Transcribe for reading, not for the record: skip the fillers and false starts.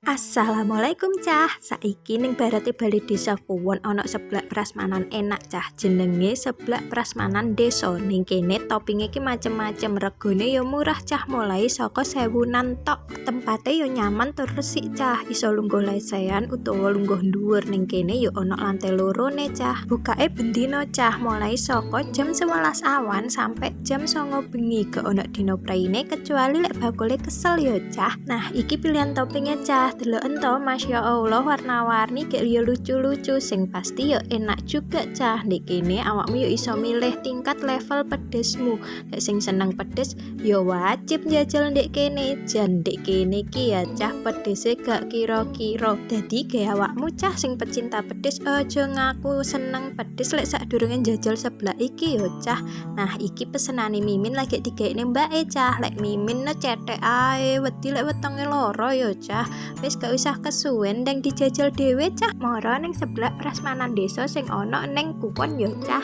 Assalamualaikum cah. Saiki ning barate bali desa Kuwon ana seblak prasmanan enak cah. Jenenge seblak prasmanan desa. Ning kene toppinge iki macem-macem, regane yo murah cah, mulai saka 1000-an tok. Tempate yo nyaman tur resik cah. Iso lungguh lesehan utawa lungguh dhuwur. Ning kene yo ana lantai lorone cah. Bukake bendino cah, mulai saka jam 11 awan sampai jam 09 bengi. Gak ana dino praine kecuali lek bakule kesel yo cah. Nah, iki pilihan toppingnya cah. Deloken to, Masya Allah, warna-warni gak yo lucu-lucu. Sing pasti yo enak juga cah. Ndek kene awakmu yo iso milih tingkat level pedesmu. Lek sing seneng pedes yo wajib njajal ndek kene. Jan ndek kene ki ya cah pedese gak kira-kira. Dadi gawe awakmu cah sing pecinta pedes aja ngaku seneng pedes lek sadurunge njajal seblak iki yo cah. Nah, iki pesenane Mimin lagi digaekne mbake cah. Lek Mimin no cetek ae, wedi lek wetenge loro yo cah. Wis gak usah kesuwen ndang dijajal dhewe cah. Mara ning seblak prasmanan desa sing ana ning Kuwon yo cah.